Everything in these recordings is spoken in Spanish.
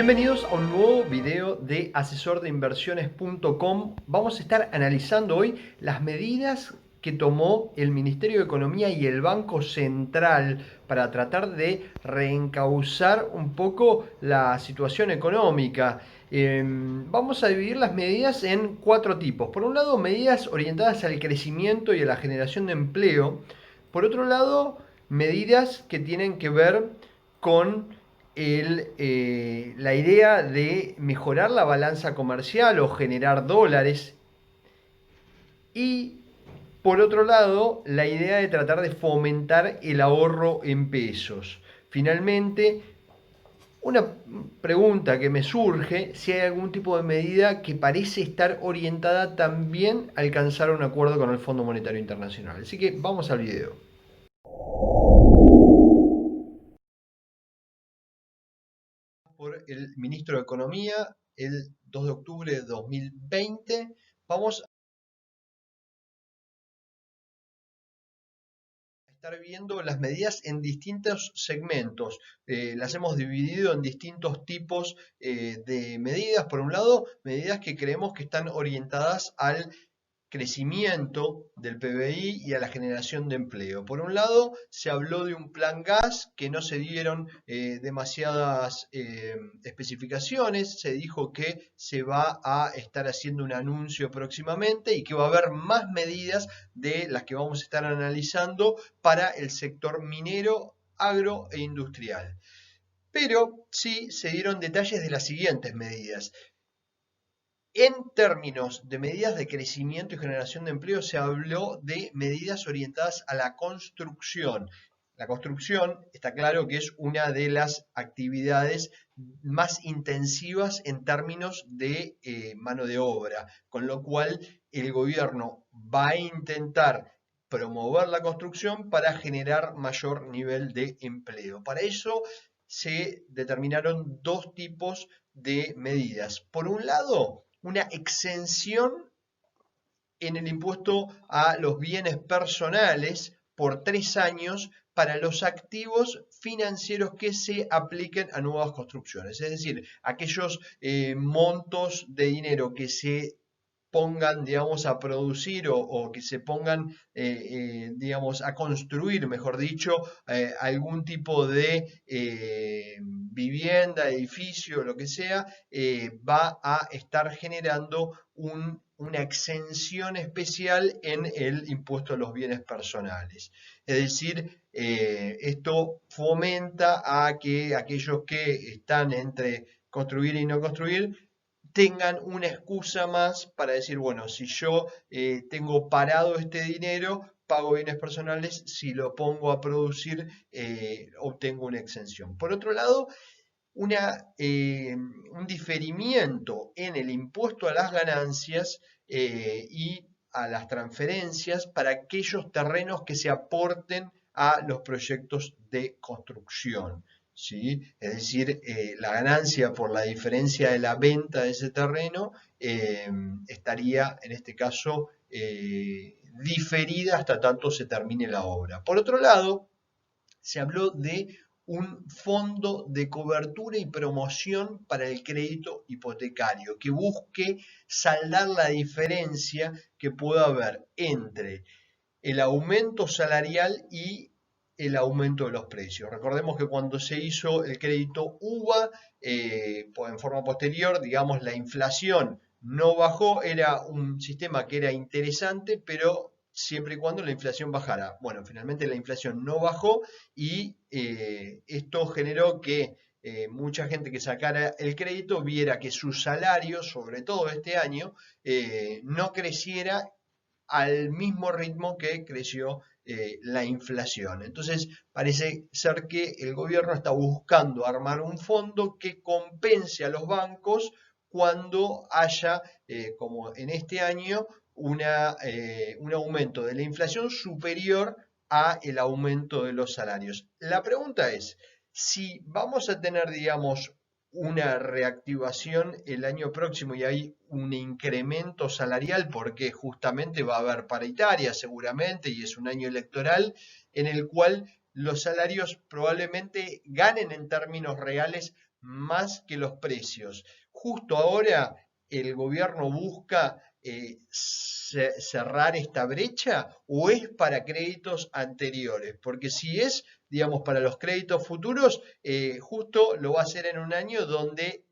Bienvenidos a un nuevo video de asesordeinversiones.com. Vamos a estar analizando hoy las medidas que tomó el Ministerio de Economía y el Banco Central para tratar de reencauzar un poco la situación económica. Vamos a dividir las medidas en cuatro tipos. Por un lado, medidas orientadas al crecimiento y a la generación de empleo. Por otro lado, medidas que tienen que ver con la idea de mejorar la balanza comercial o generar dólares. Y por otro lado, la idea de tratar de fomentar el ahorro en pesos. Finalmente, una pregunta que me surge, si hay algún tipo de medida que parece estar orientada también a alcanzar un acuerdo con el Fondo Monetario Internacional. Así que vamos al video. Por el ministro de Economía el 2 de octubre de 2020. Vamos a estar viendo las medidas en distintos segmentos. Las hemos dividido en distintos tipos de medidas. Por un lado, medidas que creemos que están orientadas al crecimiento del PBI y a la generación de empleo. Por un lado, se habló de un plan gas que no se dieron demasiadas especificaciones, se dijo que se va a estar haciendo un anuncio próximamente y que va a haber más medidas de las que vamos a estar analizando para el sector minero, agro e industrial. Pero sí se dieron detalles de las siguientes medidas. En términos de medidas de crecimiento y generación de empleo, se habló de medidas orientadas a la construcción. La construcción está claro que es una de las actividades más intensivas en términos de mano de obra, con lo cual el gobierno va a intentar promover la construcción para generar mayor nivel de empleo. Para eso se determinaron dos tipos de medidas. Por un lado, una exención en el impuesto a los bienes personales por 3 años para los activos financieros que se apliquen a nuevas construcciones. Es decir, aquellos montos de dinero que se pongan, digamos, a producir o que se pongan, digamos, a construir, mejor dicho, algún tipo de vivienda, edificio, lo que sea, va a estar generando una exención especial en el impuesto a los bienes personales. Es decir, esto fomenta a que aquellos que están entre construir y no construir tengan una excusa más para decir, bueno, si yo tengo parado este dinero, pago bienes personales, si lo pongo a producir, obtengo una exención. Por otro lado, un diferimiento en el impuesto a las ganancias y a las transferencias para aquellos terrenos que se aporten a los proyectos de construcción. ¿Sí? Es decir, la ganancia por la diferencia de la venta de ese terreno estaría en este caso diferida hasta tanto se termine la obra. Por otro lado, se habló de un fondo de cobertura y promoción para el crédito hipotecario que busque saldar la diferencia que pueda haber entre el aumento salarial y el aumento de los precios. Recordemos que cuando se hizo el crédito UVA, en forma posterior, digamos, la inflación no bajó, era un sistema que era interesante, pero siempre y cuando la inflación bajara. Bueno, finalmente la inflación no bajó y esto generó que mucha gente que sacara el crédito viera que su salario, sobre todo este año, no creciera al mismo ritmo que creció la inflación. Entonces, parece ser que el gobierno está buscando armar un fondo que compense a los bancos cuando haya, como en este año, un aumento de la inflación superior a el aumento de los salarios. La pregunta es, si vamos a tener, digamos, una reactivación el año próximo y hay un incremento salarial porque justamente va a haber paritaria seguramente y es un año electoral en el cual los salarios probablemente ganen en términos reales más que los precios. Justo ahora el gobierno busca cerrar esta brecha, o es para créditos anteriores, porque si es, digamos, para los créditos futuros, justo lo va a hacer en un año donde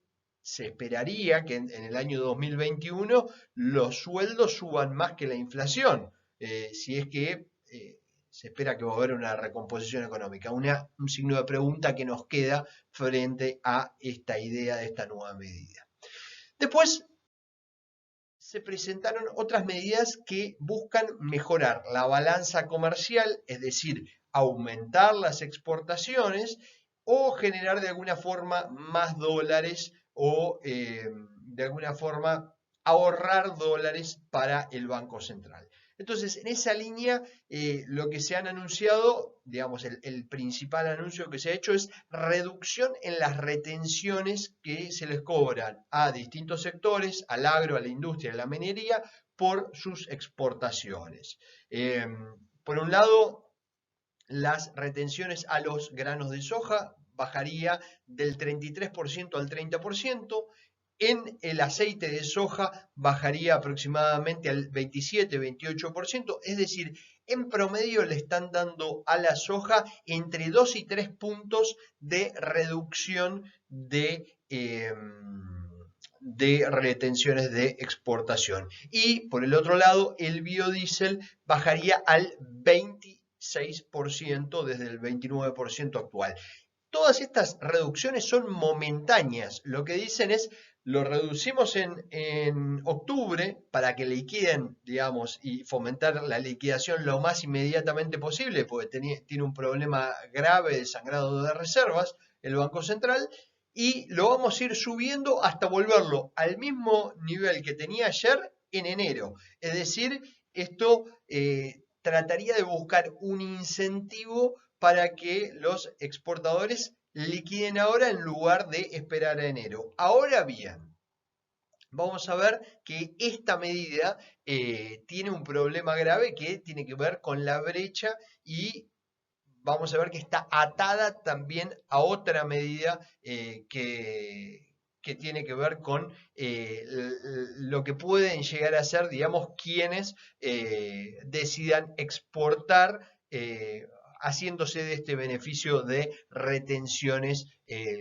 se esperaría que en el año 2021 los sueldos suban más que la inflación, si es que se espera que va a haber una recomposición económica. Un signo de pregunta que nos queda frente a esta idea de esta nueva medida. Después se presentaron otras medidas que buscan mejorar la balanza comercial, es decir, aumentar las exportaciones o generar de alguna forma más dólares o de alguna forma ahorrar dólares para el Banco Central. Entonces, en esa línea, lo que se han anunciado, digamos, el principal anuncio que se ha hecho es reducción en las retenciones que se les cobran a distintos sectores, al agro, a la industria, a la minería, por sus exportaciones. Por un lado, las retenciones a los granos de soja bajaría del 33% al 30%. En el aceite de soja bajaría aproximadamente al 27-28%, es decir, en promedio le están dando a la soja entre 2 y 3 puntos de reducción de retenciones de exportación. Y por el otro lado, el biodiesel bajaría al 26% desde el 29% actual. Todas estas reducciones son momentáneas. Lo que dicen es, lo reducimos en octubre para que liquiden, digamos, y fomentar la liquidación lo más inmediatamente posible, porque tiene un problema grave de sangrado de reservas el Banco Central, y lo vamos a ir subiendo hasta volverlo al mismo nivel que tenía ayer en enero. Es decir, esto trataría de buscar un incentivo para que los exportadores liquiden ahora en lugar de esperar a enero. Ahora bien, vamos a ver que esta medida tiene un problema grave que tiene que ver con la brecha, y vamos a ver que está atada también a otra medida que tiene que ver con lo que pueden llegar a ser, digamos, quienes decidan exportar, haciéndose de este beneficio de retenciones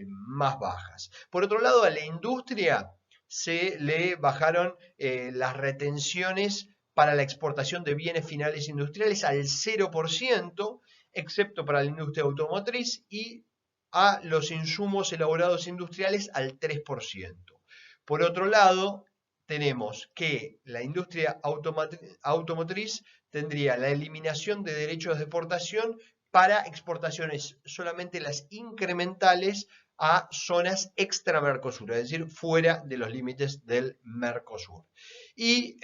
más bajas. Por otro lado, a la industria se le bajaron las retenciones para la exportación de bienes finales industriales al 0%, excepto para la industria automotriz, y a los insumos elaborados industriales al 3%. Por otro lado, tenemos que la industria automotriz tendría la eliminación de derechos de exportación para exportaciones solamente las incrementales a zonas extra Mercosur, es decir, fuera de los límites del Mercosur. Y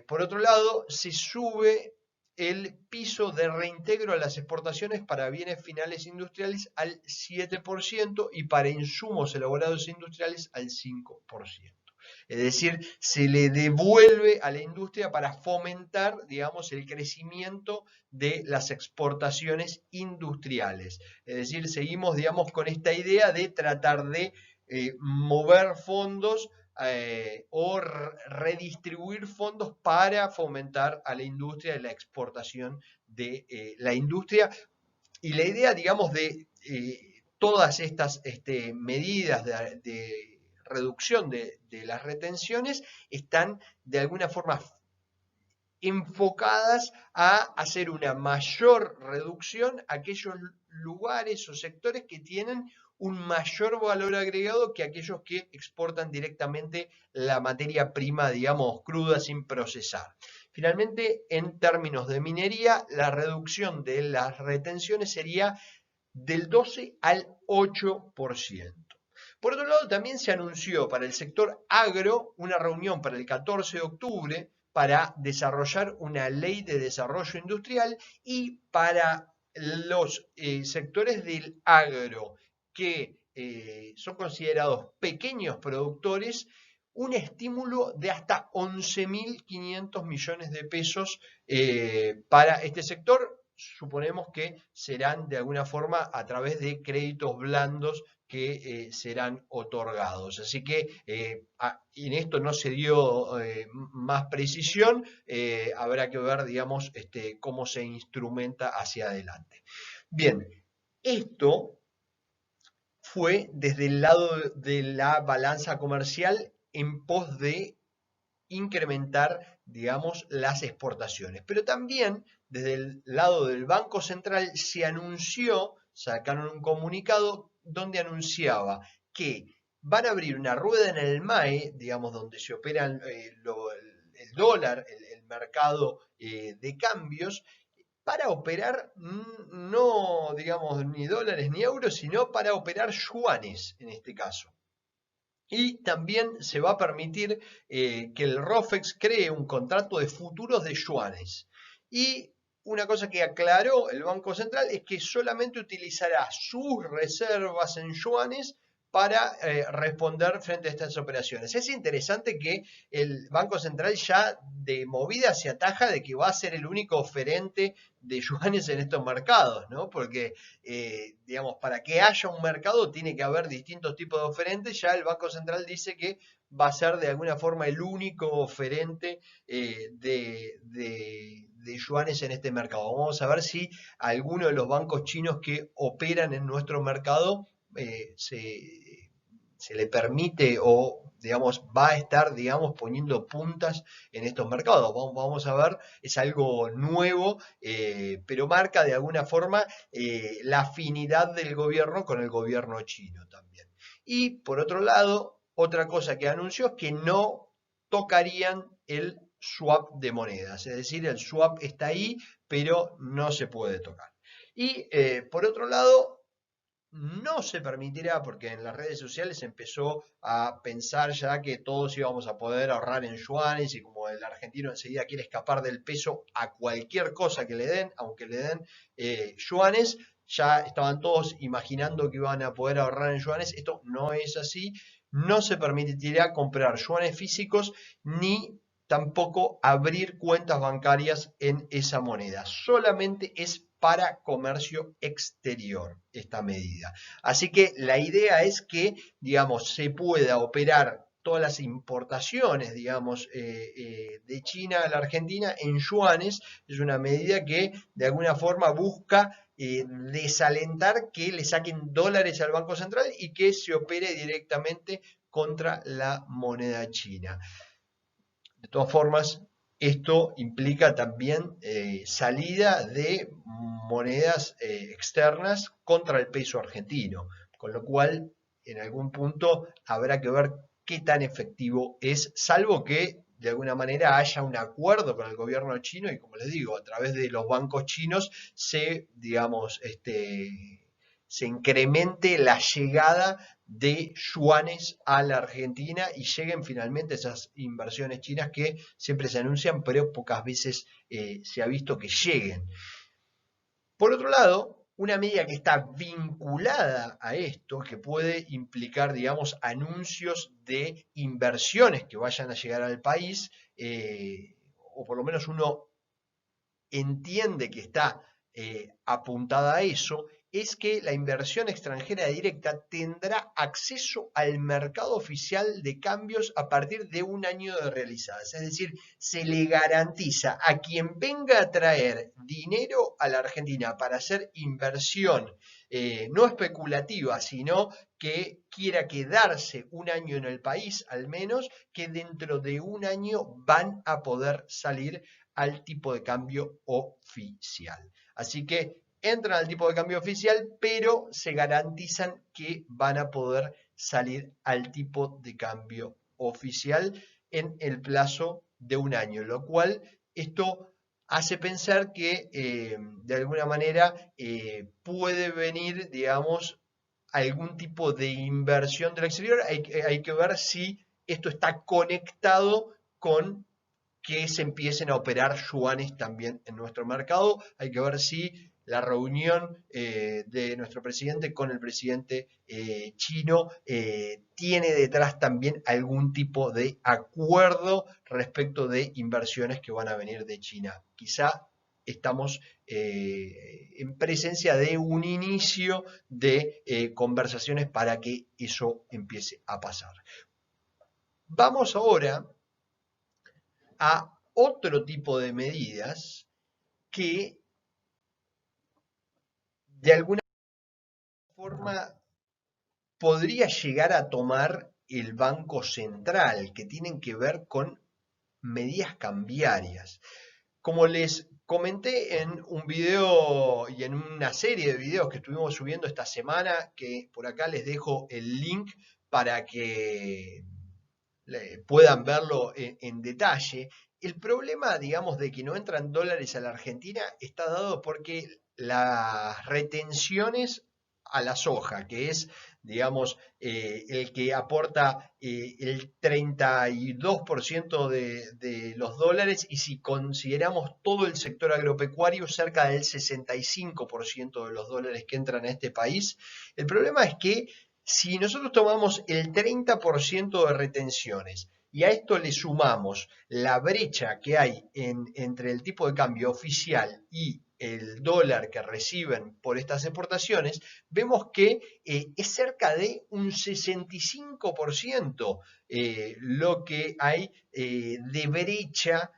por otro lado, se sube el piso de reintegro a las exportaciones para bienes finales industriales al 7% y para insumos elaborados industriales al 5%. Es decir, se le devuelve a la industria para fomentar, digamos, el crecimiento de las exportaciones industriales. Es decir, seguimos, digamos, con esta idea de tratar de mover fondos o redistribuir fondos para fomentar a la industria y la exportación de la industria. Y la idea, digamos, de todas estas medidas de reducción de las retenciones están de alguna forma enfocadas a hacer una mayor reducción a aquellos lugares o sectores que tienen un mayor valor agregado que aquellos que exportan directamente la materia prima, digamos, cruda sin procesar. Finalmente, en términos de minería, la reducción de las retenciones sería del 12 al 8%. Por otro lado, también se anunció para el sector agro una reunión para el 14 de octubre para desarrollar una ley de desarrollo industrial, y para los sectores del agro que son considerados pequeños productores, un estímulo de hasta 11.500 millones de pesos para este sector, suponemos que serán de alguna forma a través de créditos blandos que serán otorgados. Así que en esto no se dio más precisión, habrá que ver, digamos, cómo se instrumenta hacia adelante. Bien, esto fue desde el lado de la balanza comercial en pos de incrementar, digamos, las exportaciones. Pero también desde el lado del Banco Central se anunció, sacaron un comunicado donde anunciaba que van a abrir una rueda en el MAE, digamos, donde se operan el dólar, el mercado de cambios, para operar no, digamos, ni dólares ni euros, sino para operar yuanes en este caso. Y también se va a permitir que el ROFEX cree un contrato de futuros de yuanes. Y una cosa que aclaró el Banco Central es que solamente utilizará sus reservas en yuanes para responder frente a estas operaciones. Es interesante que el Banco Central ya de movida se ataja de que va a ser el único oferente de yuanes en estos mercados, ¿no? Porque, digamos, para que haya un mercado tiene que haber distintos tipos de oferentes. Ya el Banco Central dice que va a ser de alguna forma el único oferente de yuanes en este mercado. Vamos a ver si alguno de los bancos chinos que operan en nuestro mercado se le permite o, digamos, va a estar, digamos, poniendo puntas en estos mercados. Vamos a ver, es algo nuevo, pero marca de alguna forma la afinidad del gobierno con el gobierno chino también. Y por otro lado, otra cosa que anunció es que no tocarían el swap de monedas, es decir, el swap está ahí, pero no se puede tocar. Y por otro lado, no se permitirá, porque en las redes sociales empezó a pensar ya que todos íbamos a poder ahorrar en yuanes, y como el argentino enseguida quiere escapar del peso a cualquier cosa que le den, aunque le den yuanes, ya estaban todos imaginando que iban a poder ahorrar en yuanes. Esto no es así. No se permitirá comprar yuanes físicos ni tampoco abrir cuentas bancarias en esa moneda. Solamente es para comercio exterior esta medida. Así que la idea es que, digamos, se pueda operar todas las importaciones, digamos, de China a la Argentina en yuanes. Es una medida que de alguna forma busca desalentar que le saquen dólares al Banco Central y que se opere directamente contra la moneda china. De todas formas, esto implica también salida de monedas externas contra el peso argentino, con lo cual en algún punto habrá que ver qué tan efectivo es, salvo que de alguna manera haya un acuerdo con el gobierno chino y, como les digo, a través de los bancos chinos se, digamos, se incremente la llegada de yuanes a la Argentina y lleguen finalmente esas inversiones chinas que siempre se anuncian, pero pocas veces se ha visto que lleguen. Por otro lado, una medida que está vinculada a esto, que puede implicar, digamos, anuncios de inversiones que vayan a llegar al país, o por lo menos uno entiende que está apuntada a eso, es que la inversión extranjera directa tendrá acceso al mercado oficial de cambios a partir de un año de realizadas. Es decir, se le garantiza a quien venga a traer dinero a la Argentina para hacer inversión no especulativa, sino que quiera quedarse un año en el país al menos, que dentro de un año van a poder salir al tipo de cambio oficial. Así que entran al tipo de cambio oficial, pero se garantizan que van a poder salir al tipo de cambio oficial en el plazo de un año, lo cual esto hace pensar que de alguna manera puede venir, digamos, algún tipo de inversión del exterior. Hay que ver si esto está conectado con que se empiecen a operar yuanes también en nuestro mercado. Hay que ver si la reunión de nuestro presidente con el presidente chino tiene detrás también algún tipo de acuerdo respecto de inversiones que van a venir de China. Quizá estamos en presencia de un inicio de conversaciones para que eso empiece a pasar. Vamos ahora a otro tipo de medidas que de alguna forma podría llegar a tomar el Banco Central, que tienen que ver con medidas cambiarias. Como les comenté en un video y en una serie de videos que estuvimos subiendo esta semana, que por acá les dejo el link para que puedan verlo en detalle. El problema, digamos, de que no entran dólares a la Argentina está dado porque las retenciones a la soja, que es, digamos, el que aporta el 32% de los dólares, y si consideramos todo el sector agropecuario, cerca del 65% de los dólares que entran a este país. El problema es que si nosotros tomamos el 30% de retenciones y a esto le sumamos la brecha que hay entre el tipo de cambio oficial y el dólar que reciben por estas exportaciones, vemos que es cerca de un 65% lo que hay de brecha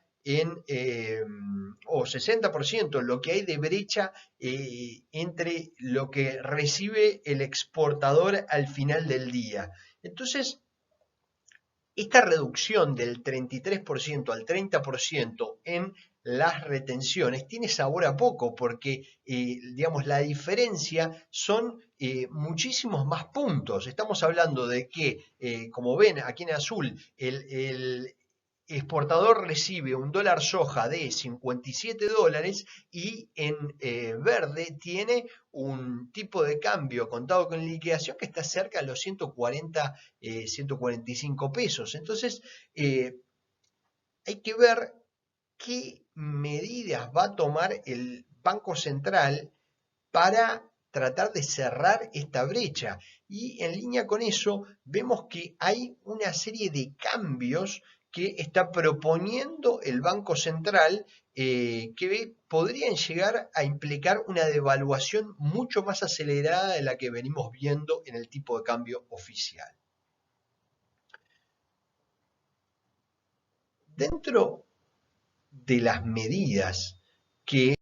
o 60% lo que hay de brecha entre lo que recibe el exportador al final del día. Entonces, esta reducción del 33% al 30% en las retenciones tiene sabor a poco porque, digamos, la diferencia son muchísimos más puntos. Estamos hablando de que, como ven aquí en azul, el exportador recibe un dólar soja de 57 dólares y en verde tiene un tipo de cambio contado con liquidación que está cerca de los 140, 145 pesos. Entonces, hay que ver qué medidas va a tomar el Banco Central para tratar de cerrar esta brecha. Y en línea con eso, vemos que hay una serie de cambios que está proponiendo el Banco Central que podrían llegar a implicar una devaluación mucho más acelerada de la que venimos viendo en el tipo de cambio oficial. Dentro de las medidas que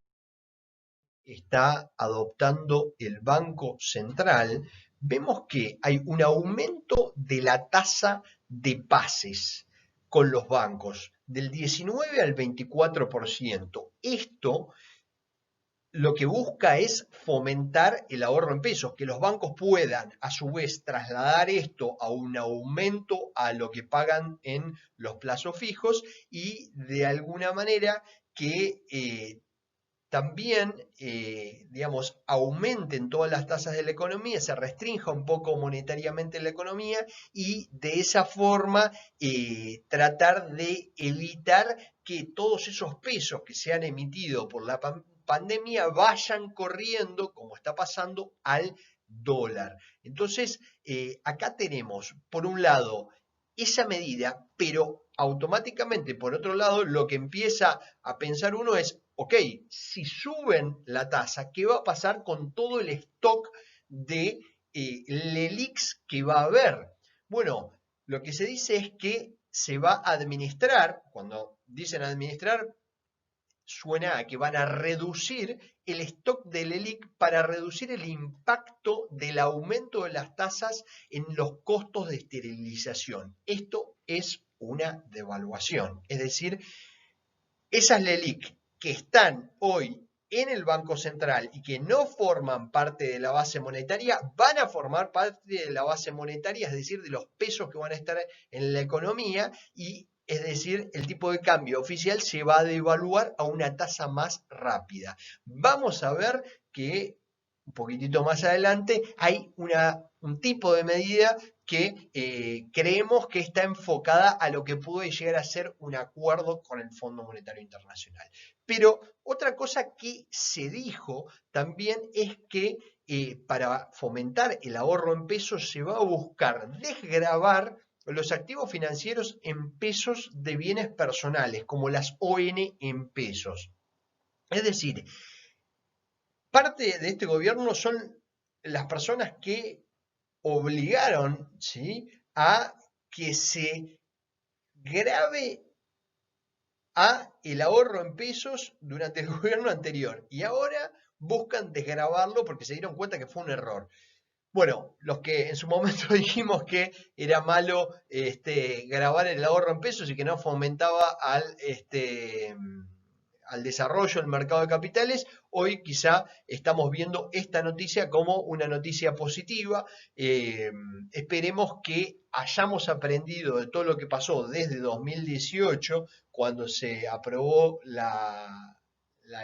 está adoptando el Banco Central, vemos que hay un aumento de la tasa de pases con los bancos del 19 al 24%. Esto lo que busca es fomentar el ahorro en pesos, que los bancos puedan a su vez trasladar esto a un aumento a lo que pagan en los plazos fijos y de alguna manera que también, digamos, aumenten todas las tasas de la economía, se restrinja un poco monetariamente la economía y de esa forma tratar de evitar que todos esos pesos que se han emitido por la pandemia vayan corriendo, como está pasando, al dólar. Entonces, acá tenemos, por un lado, esa medida, pero automáticamente, por otro lado, lo que empieza a pensar uno es, ok, si suben la tasa, ¿qué va a pasar con todo el stock de LELIQs que va a haber? Bueno, lo que se dice es que se va a administrar, cuando dicen administrar, suena a que van a reducir el stock del LELIQ para reducir el impacto del aumento de las tasas en los costos de esterilización. Esto es una devaluación, es decir, esas LELIQ que están hoy en el Banco Central y que no forman parte de la base monetaria, van a formar parte de la base monetaria, es decir, de los pesos que van a estar en la economía, y es decir, el tipo de cambio oficial se va a devaluar a una tasa más rápida. Vamos a ver que un poquitito más adelante hay un tipo de medida que creemos que está enfocada a lo que puede llegar a ser un acuerdo con el Fondo Monetario Internacional. Pero otra cosa que se dijo también es que para fomentar el ahorro en pesos se va a buscar desgravar los activos financieros en pesos de bienes personales, como las ON en pesos. Es decir, parte de este gobierno son las personas que obligaron, ¿sí?, a que se grave a el ahorro en pesos durante el gobierno anterior y ahora buscan desgravarlo porque se dieron cuenta que fue un error. Bueno, los que en su momento dijimos que era malo grabar el ahorro en pesos y que no fomentaba al desarrollo del mercado de capitales, hoy quizá estamos viendo esta noticia como una noticia positiva. Esperemos que hayamos aprendido de todo lo que pasó desde 2018, cuando se aprobó la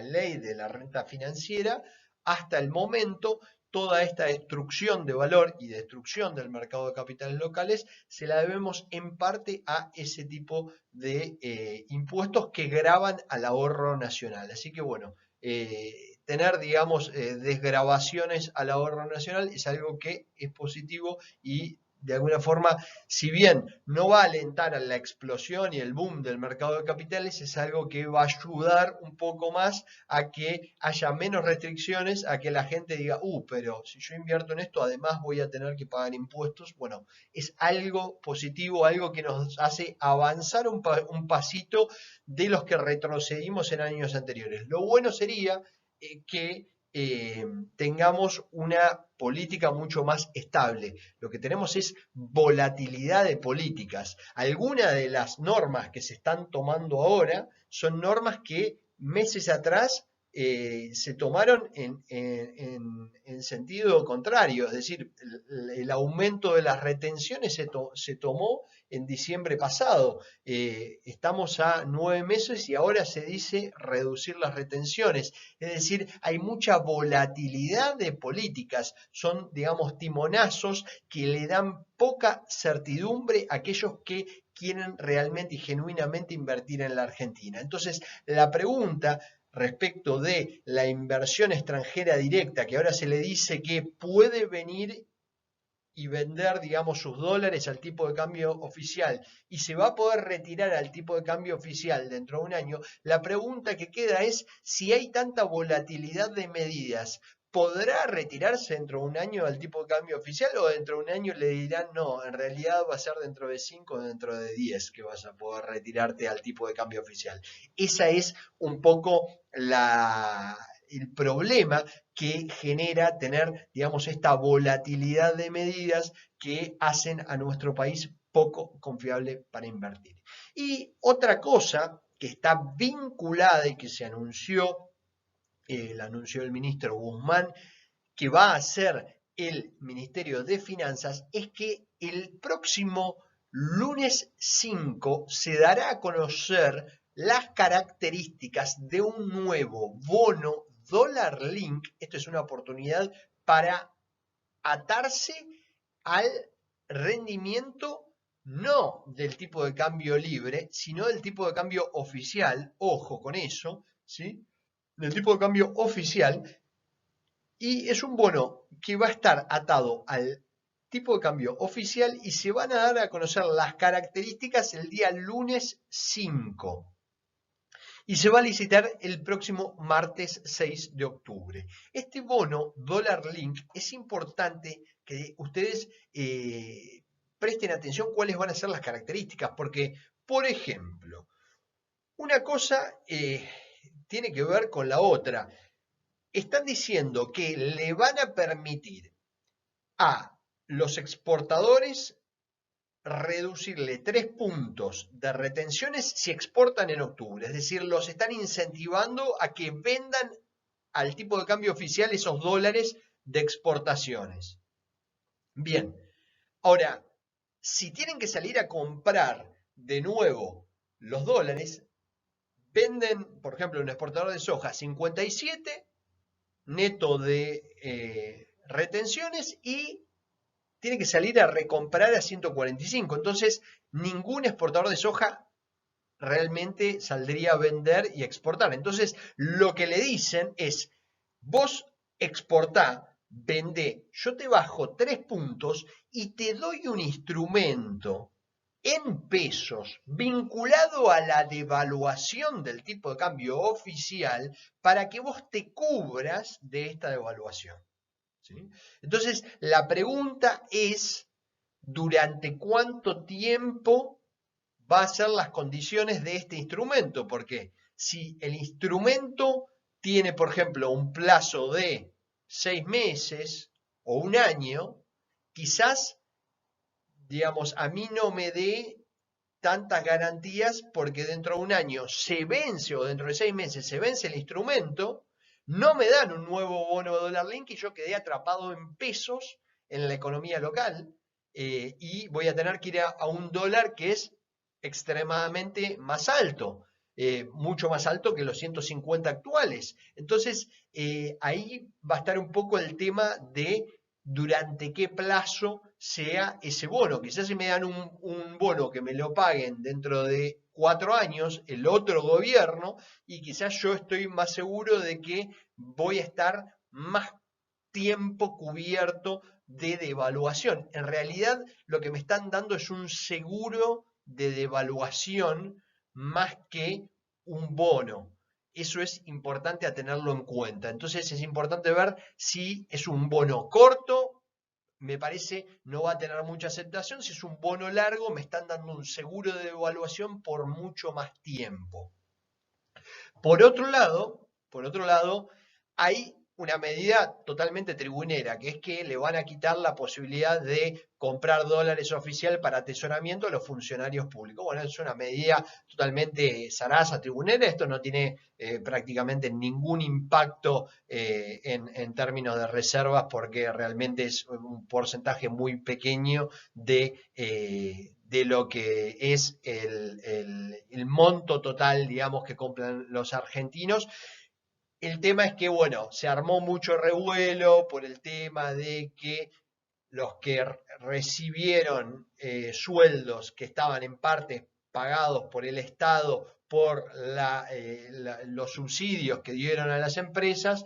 ley de la renta financiera, hasta el momento. Toda esta destrucción de valor y destrucción del mercado de capitales locales se la debemos en parte a ese tipo de impuestos que gravan al ahorro nacional. Así que bueno, tener, digamos, desgravaciones al ahorro nacional es algo que es positivo y de alguna forma, si bien no va a alentar a la explosión y el boom del mercado de capitales, es algo que va a ayudar un poco más a que haya menos restricciones, a que la gente diga, pero si yo invierto en esto, además voy a tener que pagar impuestos. Bueno, es algo positivo, algo que nos hace avanzar un pasito de los que retrocedimos en años anteriores. Lo bueno sería que tengamos una política mucho más estable. Lo que tenemos es volatilidad de políticas. Algunas de las normas que se están tomando ahora son normas que meses atrás se tomaron en sentido contrario, es decir, el aumento de las retenciones se tomó en diciembre pasado. Estamos a 9 meses y ahora se dice reducir las retenciones. Es decir, hay mucha volatilidad de políticas. Son, digamos, timonazos que le dan poca certidumbre a aquellos que quieren realmente y genuinamente invertir en la Argentina. Entonces, la pregunta respecto de la inversión extranjera directa, que ahora se le dice que puede venir y vender, digamos, sus dólares al tipo de cambio oficial y se va a poder retirar al tipo de cambio oficial dentro de un año, la pregunta que queda es si hay tanta volatilidad de medidas, ¿podrá retirarse dentro de un año al tipo de cambio oficial o dentro de un año le dirán no, en realidad va a ser dentro de 5 o dentro de 10 que vas a poder retirarte al tipo de cambio oficial? Esa es un poco el problema que genera tener, digamos, esta volatilidad de medidas que hacen a nuestro país poco confiable para invertir. Y otra cosa que está vinculada y que se anunció, la anunció el ministro Guzmán, que va a hacer el Ministerio de Finanzas, es que el próximo lunes 5 se dará a conocer las características de un nuevo bono Dólar Link. Esto es una oportunidad para atarse al rendimiento no del tipo de cambio libre, sino del tipo de cambio oficial. Ojo con eso, ¿sí? Del tipo de cambio oficial. Y es un bono que va a estar atado al tipo de cambio oficial y se van a dar a conocer las características el día lunes 5 y se va a licitar el próximo martes 6 de octubre. Este bono Dólar Link es importante que ustedes presten atención cuáles van a ser las características, porque, por ejemplo, una cosa tiene que ver con la otra. Están diciendo que le van a permitir a los exportadores reducirle 3 puntos de retenciones si exportan en octubre. Es decir, los están incentivando a que vendan al tipo de cambio oficial esos dólares de exportaciones. Bien, ahora, si tienen que salir a comprar de nuevo los dólares, venden, por ejemplo, un exportador de soja 57 neto de retenciones y tiene que salir a recomprar a 145. Entonces, ningún exportador de soja realmente saldría a vender y exportar. Entonces, lo que le dicen es, vos exportá, vendé, yo te bajo 3 puntos y te doy un instrumento en pesos, vinculado a la devaluación del tipo de cambio oficial, para que vos te cubras de esta devaluación. ¿Sí? Entonces, la pregunta es, ¿durante cuánto tiempo va a ser las condiciones de este instrumento? Porque si el instrumento tiene, por ejemplo, un plazo de 6 meses o un año, quizás, digamos, a mí no me dé tantas garantías porque dentro de un año se vence o dentro de 6 meses se vence el instrumento, no me dan un nuevo bono dólar link y yo quedé atrapado en pesos en la economía local y voy a tener que ir a un dólar que es extremadamente más alto, mucho más alto que los 150 actuales. Entonces, ahí va a estar un poco el tema de durante qué plazo sea ese bono. Quizás si me dan un bono que me lo paguen dentro de 4 años, el otro gobierno, y quizás yo estoy más seguro de que voy a estar más tiempo cubierto de devaluación. En realidad, lo que me están dando es un seguro de devaluación más que un bono. Eso es importante a tenerlo en cuenta. Entonces es importante ver si es un bono corto, me parece no va a tener mucha aceptación. Si es un bono largo, me están dando un seguro de devaluación por mucho más tiempo. Por otro lado, hay una medida totalmente tribunera, que es que le van a quitar la posibilidad de comprar dólares oficial para atesoramiento a los funcionarios públicos. Bueno, es una medida totalmente zaraza, tribunera. Esto no tiene prácticamente ningún impacto en términos de reservas porque realmente es un porcentaje muy pequeño de lo que es el monto total, digamos, que compran los argentinos. El tema es que, bueno, se armó mucho revuelo por el tema de que los que recibieron sueldos que estaban en parte pagados por el Estado por los subsidios que dieron a las empresas,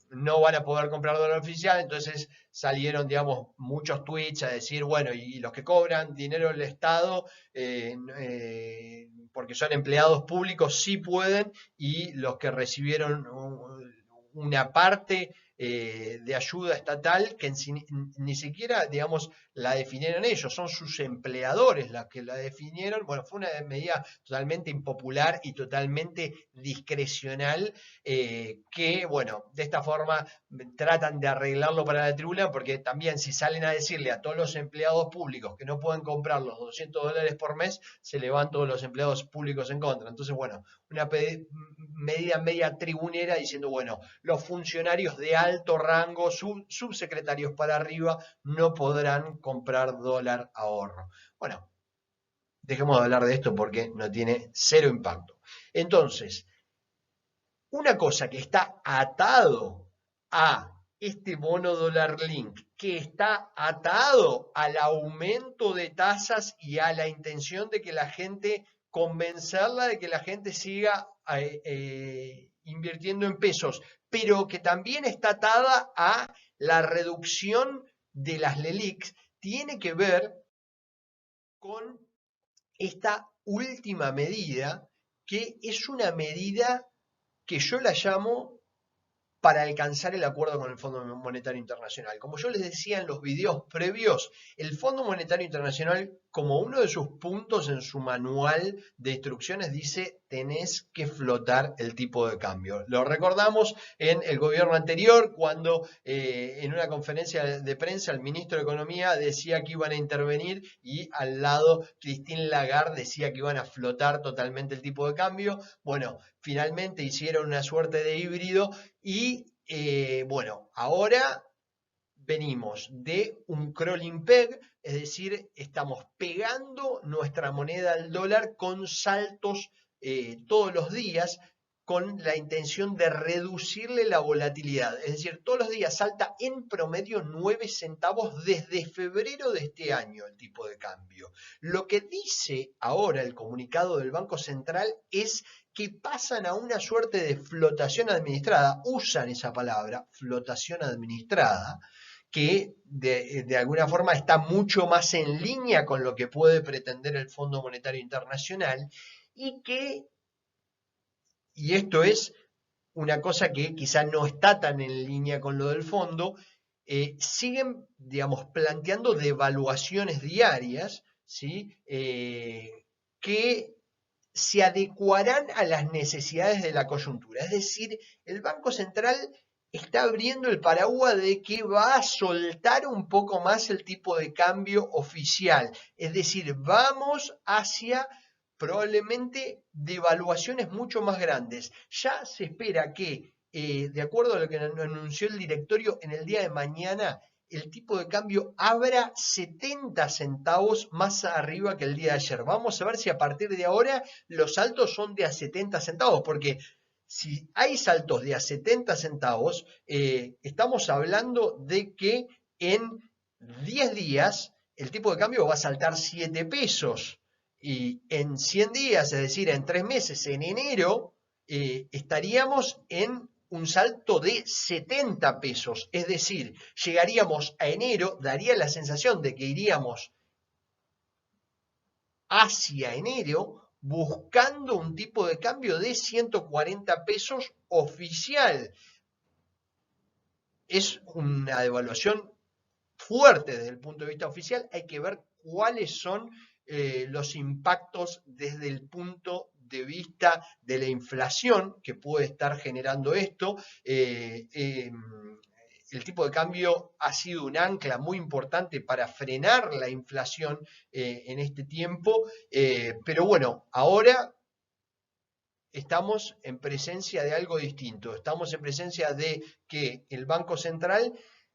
no van a poder comprar dólar oficial. Entonces salieron, digamos, muchos tweets a decir, bueno, y los que cobran dinero del Estado, porque son empleados públicos, sí pueden, y los que recibieron una parte de ayuda estatal que ni siquiera, digamos, la definieron ellos, son sus empleadores las que la definieron. Bueno, fue una medida totalmente impopular y totalmente discrecional que, bueno, de esta forma tratan de arreglarlo para la tribuna, porque también si salen a decirle a todos los empleados públicos que no pueden comprar los $200 por mes, se le van todos los empleados públicos en contra. Entonces, bueno, una medida media tribunera diciendo, bueno, los funcionarios de alto rango, subsecretarios para arriba, no podrán comprar dólar ahorro. Bueno, dejemos de hablar de esto porque no tiene cero impacto. Entonces, una cosa que está atado a este bono dólar link, que está atado al aumento de tasas y a la intención de que la gente, convencerla de que la gente siga invirtiendo en pesos, pero que también está atada a la reducción de las LELIQs, tiene que ver con esta última medida, que es una medida que yo la llamo para alcanzar el acuerdo con el Fondo Monetario Internacional. Como yo les decía en los videos previos, el Fondo Monetario Internacional, como uno de sus puntos en su manual de instrucciones, dice: tenés que flotar el tipo de cambio. Lo recordamos en el gobierno anterior, cuando en una conferencia de prensa el ministro de Economía decía que iban a intervenir y al lado Christine Lagarde decía que iban a flotar totalmente el tipo de cambio. Bueno, finalmente hicieron una suerte de híbrido y bueno, ahora venimos de un crawling peg, es decir, estamos pegando nuestra moneda al dólar con saltos todos los días, con la intención de reducirle la volatilidad. Es decir, todos los días salta en promedio 9 centavos desde febrero de este año el tipo de cambio. Lo que dice ahora el comunicado del Banco Central es que pasan a una suerte de flotación administrada, usan esa palabra, flotación administrada, que de alguna forma está mucho más en línea con lo que puede pretender el Fondo Monetario Internacional y esto es una cosa que quizá no está tan en línea con lo del fondo, siguen, digamos, planteando devaluaciones diarias, ¿sí? Que se adecuarán a las necesidades de la coyuntura. Es decir, el Banco Central está abriendo el paraguas de que va a soltar un poco más el tipo de cambio oficial. Es decir, vamos hacia probablemente devaluaciones mucho más grandes. Ya se espera que, de acuerdo a lo que anunció el directorio, en el día de mañana el tipo de cambio abra 70 centavos más arriba que el día de ayer. Vamos a ver si a partir de ahora los saltos son de a 70 centavos, porque si hay saltos de a 70 centavos, estamos hablando de que en 10 días el tipo de cambio va a saltar 7 pesos. Y en 100 días, es decir, en 3 meses, en enero, estaríamos en un salto de 70 pesos. Es decir, llegaríamos a enero, daría la sensación de que iríamos hacia enero buscando un tipo de cambio de 140 pesos oficial. Es una devaluación fuerte desde el punto de vista oficial. Hay que ver cuáles son los impactos desde el punto de vista de la inflación que puede estar generando esto. El tipo de cambio ha sido un ancla muy importante para frenar la inflación en este tiempo, pero bueno, ahora estamos en presencia de algo distinto, estamos en presencia de que el Banco Central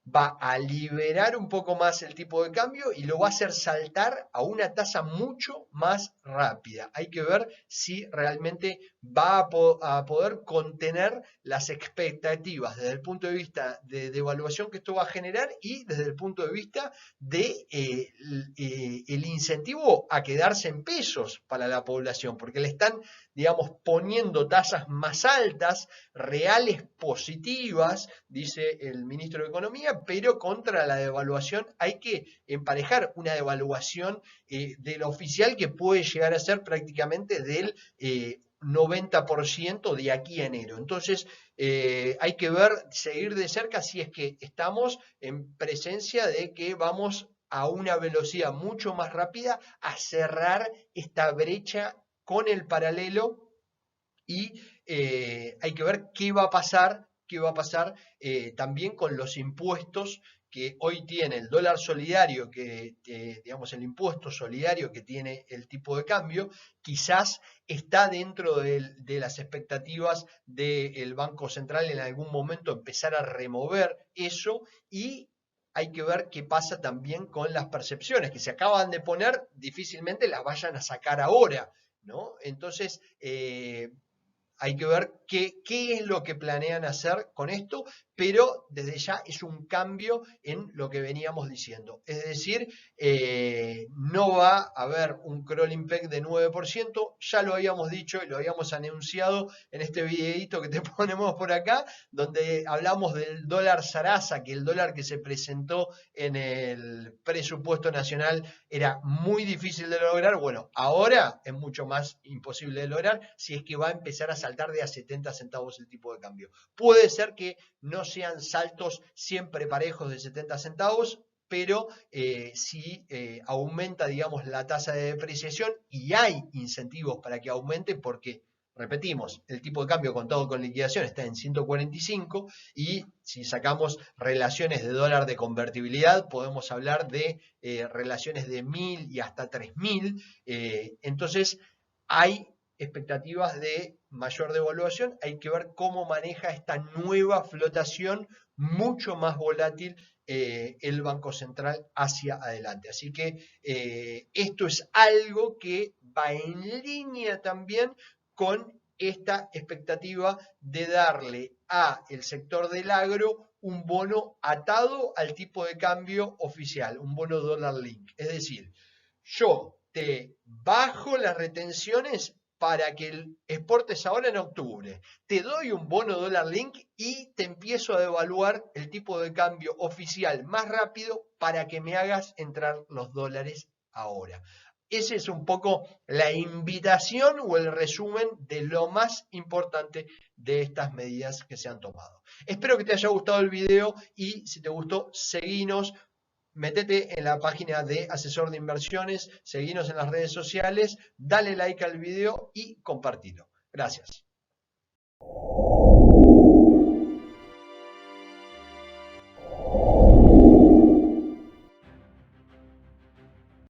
va a liberar un poco más el tipo de cambio y lo va a hacer saltar a una tasa mucho más rápida. Hay que ver si realmente va a poder contener las expectativas desde el punto de vista de devaluación que esto va a generar y desde el punto de vista de el incentivo a quedarse en pesos para la población, porque le están, digamos, poniendo tasas más altas, reales positivas, dice el ministro de Economía, pero contra la devaluación hay que emparejar una devaluación del oficial que puede llegar a ser prácticamente del 90% de aquí a enero. Entonces, hay que ver, seguir de cerca si es que estamos en presencia de que vamos a una velocidad mucho más rápida a cerrar esta brecha con el paralelo y hay que ver qué va a pasar también con los impuestos que hoy tiene el dólar solidario, digamos el impuesto solidario que tiene el tipo de cambio, quizás está dentro de las expectativas del Banco Central en algún momento empezar a remover eso y hay que ver qué pasa también con las percepciones que se acaban de poner, difícilmente las vayan a sacar ahora, ¿no? Entonces, hay que ver qué es lo que planean hacer con esto, pero desde ya es un cambio en lo que veníamos diciendo. Es decir, no va a haber un crawling peg de 9%, ya lo habíamos dicho y lo habíamos anunciado en este videito que te ponemos por acá, donde hablamos del dólar Sarasa, que el dólar que se presentó en el presupuesto nacional era muy difícil de lograr. Bueno, ahora es mucho más imposible de lograr si es que va a empezar a saltar de a 70 centavos el tipo de cambio. Puede ser que no sean saltos siempre parejos de 70 centavos, pero si aumenta, digamos, la tasa de depreciación y hay incentivos para que aumente porque, repetimos, el tipo de cambio contado con liquidación está en 145 y si sacamos relaciones de dólar de convertibilidad podemos hablar de relaciones de 1000 y hasta 3000. Entonces hay expectativas de mayor devaluación, hay que ver cómo maneja esta nueva flotación mucho más volátil el Banco Central hacia adelante. Así que esto es algo que va en línea también con esta expectativa de darle a el sector del agro un bono atado al tipo de cambio oficial, un bono dólar link. Es decir, yo te bajo las retenciones para que exportes ahora en octubre. Te doy un bono dólar link y te empiezo a devaluar el tipo de cambio oficial más rápido para que me hagas entrar los dólares ahora. Esa es un poco la invitación o el resumen de lo más importante de estas medidas que se han tomado. Espero que te haya gustado el video y si te gustó, seguinos. Metete en la página de Asesor de Inversiones, seguinos en las redes sociales, dale like al video y compartilo. Gracias.